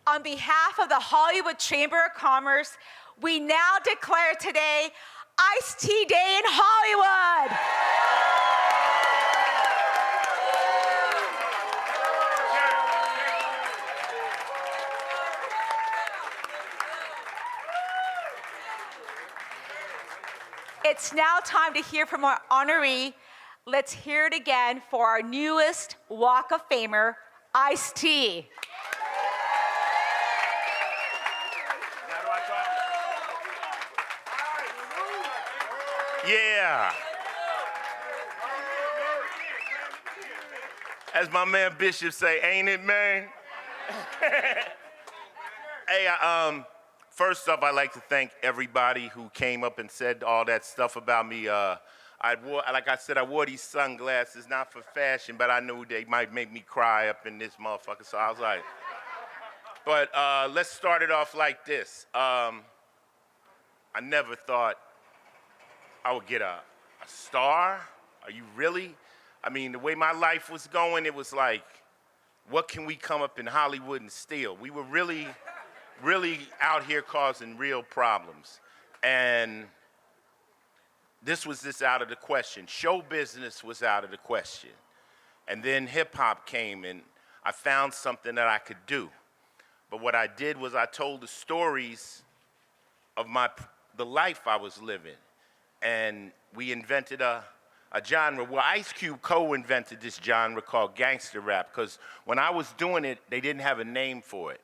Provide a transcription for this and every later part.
On behalf of the Hollywood Chamber of Commerce, we now declare today Iced Tea Day in Hollywood. It's now time to hear from our honoree. Let's hear it again for our newest Walk of Famer, Iced Tea. Yeah. As my man Bishop say, ain't it, man? Hey, first off, I'd like to thank everybody who came up and said all that stuff about me. Like I said, I wore these sunglasses, not for fashion, but I knew they might make me cry up in this motherfucker, so I was like, but let's start it off like this. I never thought I would get a star. Are you really? I mean, the way my life was going, it was like, what can we come up in Hollywood and steal? We were really out here causing real problems. And this was just out of the question. Show business was out of the question. And then hip hop came and I found something that I could do. But what I did was I told the stories of the life I was living. And we invented a genre. Well, Ice Cube co-invented this genre called gangster rap, because when I was doing it, they didn't have a name for it.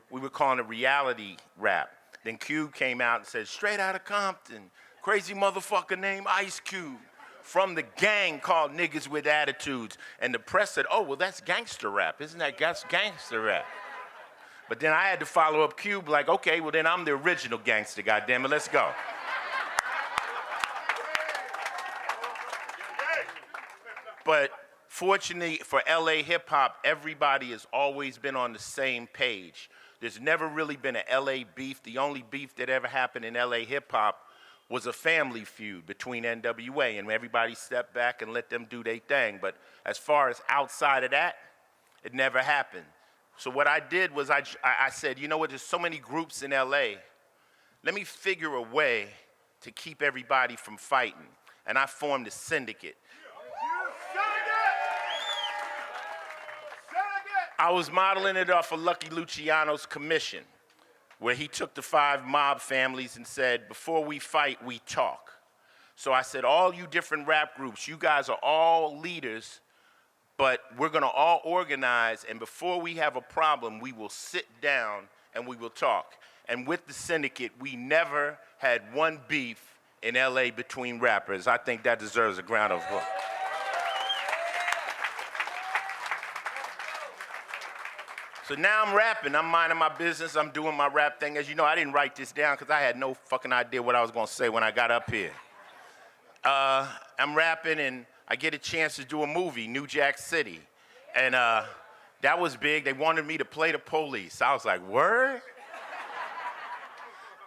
We were calling it reality rap. Then Cube came out and said, straight out of Compton, crazy motherfucker named Ice Cube, from the gang called Niggas with Attitudes. And the press said, oh, well, that's gangster rap. Isn't that gangster rap? But then I had to follow up Cube like, okay, well, then I'm the original gangster, goddammit, let's go. But fortunately for LA hip hop, everybody has always been on the same page. There's never really been an LA beef. The only beef that ever happened in LA hip hop was a family feud between NWA, and everybody stepped back and let them do their thing. But as far as outside of that, it never happened. So what I did was I said, you know what, there's so many groups in LA. Let me figure a way to keep everybody from fighting. And I formed a syndicate. I was modeling it off of Lucky Luciano's commission, where he took the 5 mob families and said, before we fight, we talk. So I said, all you different rap groups, you guys are all leaders, but we're gonna all organize, and before we have a problem, we will sit down and we will talk. And with the syndicate, we never had one beef in LA between rappers. I think that deserves a round of applause. So now I'm rapping, I'm minding my business, I'm doing my rap thing. As you know, I didn't write this down because I had no fucking idea what I was gonna say when I got up here. I'm rapping and I get a chance to do a movie, New Jack City. And that was big. They wanted me to play the police. I was like, word?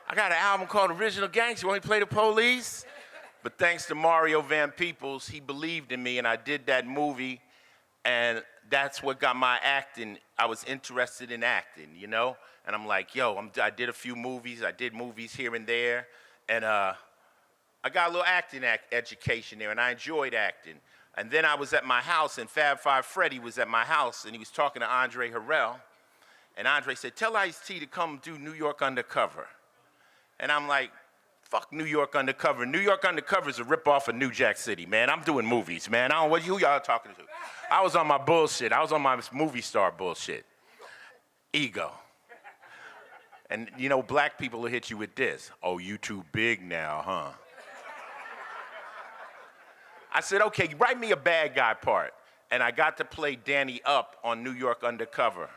I got an album called Original Gangster, you want me to play the police? But thanks to Mario Van Peebles, he believed in me and I did that movie, and that's what got my acting. I was interested in acting, you know? And I'm like, yo, I did a few movies. I did movies here and there. And I got a little acting education there, and I enjoyed acting. And then I was at my house, and Fab Five Freddy was at my house, and he was talking to Andre Harrell. And Andre said, tell Ice-T to come do New York Undercover. And I'm like, fuck New York Undercover. New York Undercover is a ripoff of New Jack City, man. I'm doing movies, man. I don't know who y'all talking to. I was on my bullshit. I was on my movie star bullshit. Ego. And you know, black people will hit you with this. Oh, you too big now, huh? I said, okay, write me a bad guy part. And I got to play Danny Up on New York Undercover.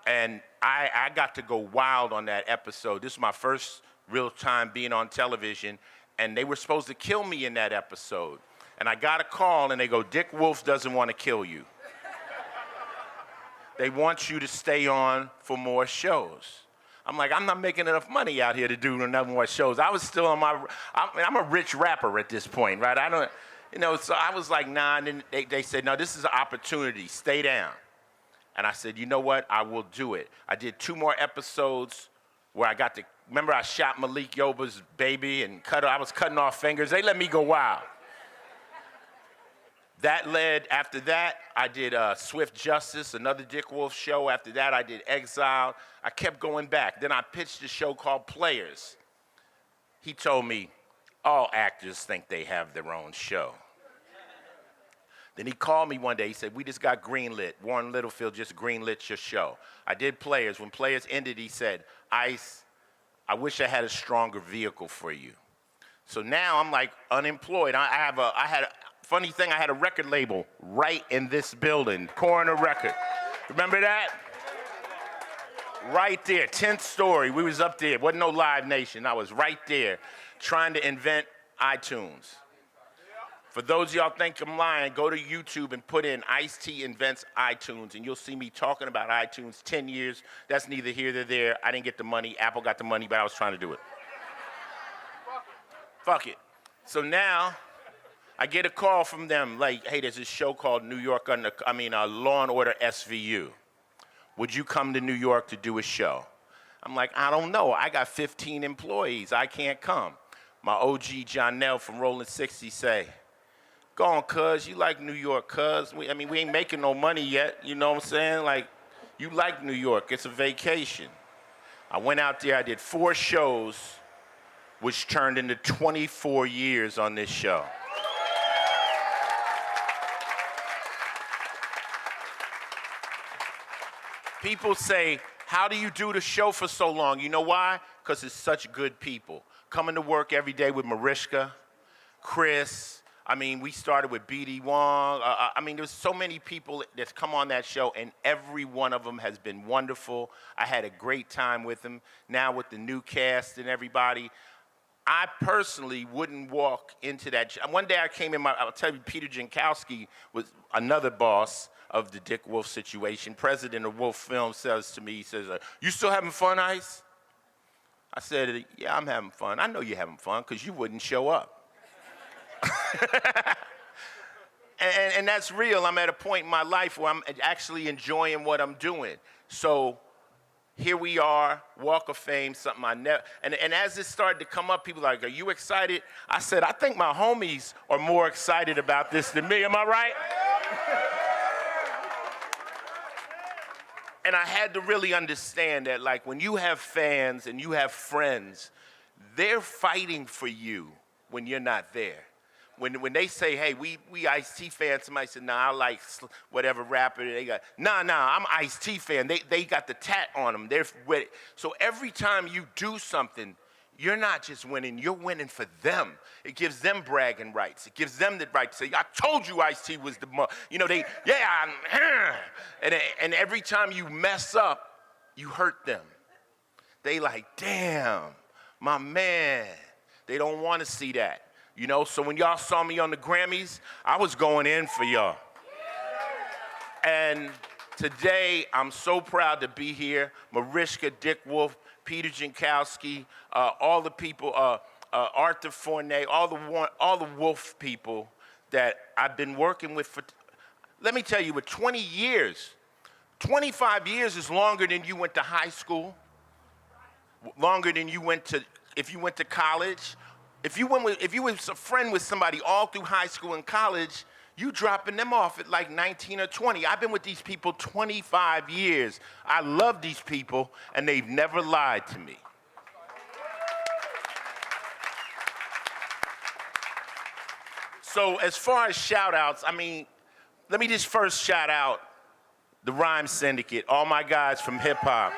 And I got to go wild on that episode. This is my first real time being on television, and they were supposed to kill me in that episode. And I got a call, and they go, Dick Wolf doesn't want to kill you. They want you to stay on for more shows. I'm like, I'm not making enough money out here to do another more shows. I was still on I'm a rich rapper at this point, right? I don't, so I was like, nah, and then they said, no, this is an opportunity, stay down. And I said, you know what? I will do it. I did 2 more episodes where I got to, remember I shot Malik Yoba's baby and I was cutting off fingers. They let me go wild. That led, after that, I did Swift Justice, another Dick Wolf show. After that, I did Exile. I kept going back. Then I pitched a show called Players. He told me, all actors think they have their own show. Then he called me one day. He said, we just got greenlit. Warren Littlefield just greenlit your show. I did Players. When Players ended, he said, Ice, I wish I had a stronger vehicle for you. So now I'm like unemployed. Funny thing, I had a record label right in this building, Coroner Record. Remember that? Right there, 10th story. We was up there. Wasn't no Live Nation. I was right there trying to invent iTunes. For those of y'all think I'm lying, go to YouTube and put in Ice-T invents iTunes, and you'll see me talking about iTunes 10 years. That's neither here nor there. I didn't get the money. Apple got the money, but I was trying to do it. Fuck it. So now, I get a call from them like, hey, there's this show called Law and Order SVU. Would you come to New York to do a show? I'm like, I don't know. I got 15 employees. I can't come. My OG Jonell from Rolling 60 say, go on, cuz. You like New York, cuz. We ain't making no money yet. You know what I'm saying? Like, you like New York. It's a vacation. I went out there. I did 4 shows, which turned into 24 years on this show. People say, how do you do the show for so long? You know why? Because it's such good people. Coming to work every day with Mariska, Chris. We started with B.D. Wong. There's so many people that's come on that show, and every one of them has been wonderful. I had a great time with them. Now with the new cast and everybody, I personally wouldn't walk into that. One day I came in, I'll tell you, Peter Jankowski was another boss of the Dick Wolf situation. President of Wolf Film says to me, he says, you still having fun, Ice? I said, yeah, I'm having fun. I know you're having fun because you wouldn't show up. and that's real. I'm at a point in my life where I'm actually enjoying what I'm doing. So here we are, Walk of Fame, something I never, and as it started to come up, people were like, are you excited? I said, I think my homies are more excited about this than me, am I right? And I had to really understand that, like, when you have fans and you have friends, they're fighting for you when you're not there. When they say, hey, we Ice-T fans, somebody said, nah, I like whatever rapper they got. Nah, I'm Ice-T fan. They got the tat on them. They're with it. So every time you do something, you're not just winning, you're winning for them. It gives them bragging rights. It gives them the right to say, I told you Ice-T was the and every time you mess up, you hurt them. They like, damn, my man. They don't want to see that. So when y'all saw me on the Grammys, I was going in for y'all. And today, I'm so proud to be here. Mariska, Dick Wolf, Peter Jankowski, all the people, Arthur Fournier, all the Wolf people that I've been working with for, let me tell you, with 20 years, 25 years is longer than you went to high school, longer than if you went to college. If you was a friend with somebody all through high school and college, you dropping them off at like 19 or 20. I've been with these people 25 years. I love these people, and they've never lied to me. So as far as shout-outs, let me just first shout out the Rhyme Syndicate, all my guys from hip-hop.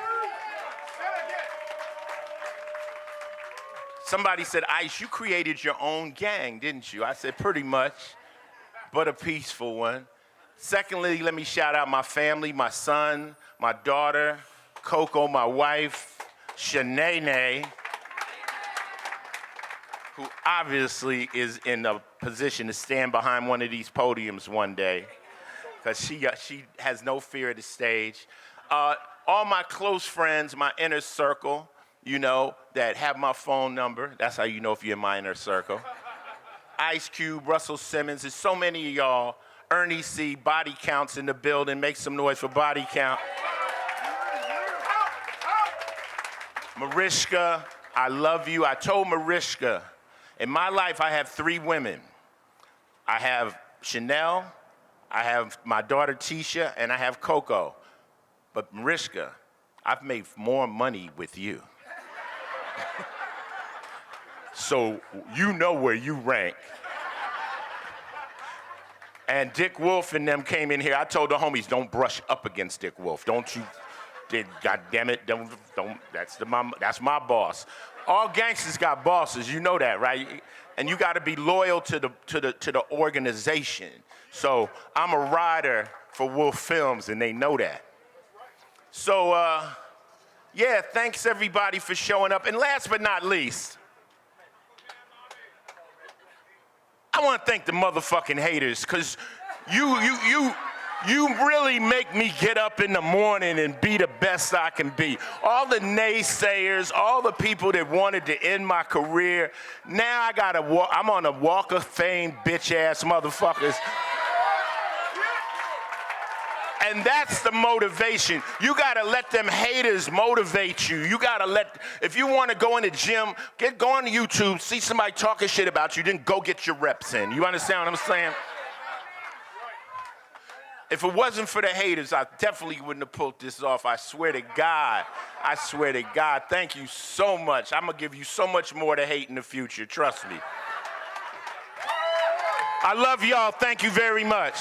Somebody said, Ice, you created your own gang, didn't you? I said, pretty much, but a peaceful one. Secondly, let me shout out my family, my son, my daughter, Coco, my wife, Shanae, who obviously is in a position to stand behind one of these podiums one day, because she has no fear of the stage. All my close friends, my inner circle, that have my phone number. That's how you know if you're in my inner circle. Ice Cube, Russell Simmons, there's so many of y'all. Ernie C, Body Count's in the building. Make some noise for Body Count. Mariska, I love you. I told Mariska, in my life I have 3 women. I have Chanel, I have my daughter Tisha, and I have Coco. But Mariska, I've made more money with you. So you know where you rank. And Dick Wolf and them came in here. I told the homies, don't brush up against Dick Wolf. Don't you, God damn it, don't. That's my boss. All gangsters got bosses, you know that, right? And you got to be loyal to the organization. So I'm a rider for Wolf Films, and they know that. So yeah, thanks everybody for showing up. And last but not least, I want to thank the motherfucking haters, because you really make me get up in the morning and be the best I can be. All the naysayers, all the people that wanted to end my career, now I'm on a Walk of Fame, bitch-ass motherfuckers. And that's the motivation. You gotta let them haters motivate you. You gotta if you wanna go in the gym, go on YouTube, see somebody talking shit about you, then go get your reps in. You understand what I'm saying? If it wasn't for the haters, I definitely wouldn't have pulled this off. I swear to God. I swear to God. Thank you so much. I'm gonna give you so much more to hate in the future, trust me. I love y'all, thank you very much.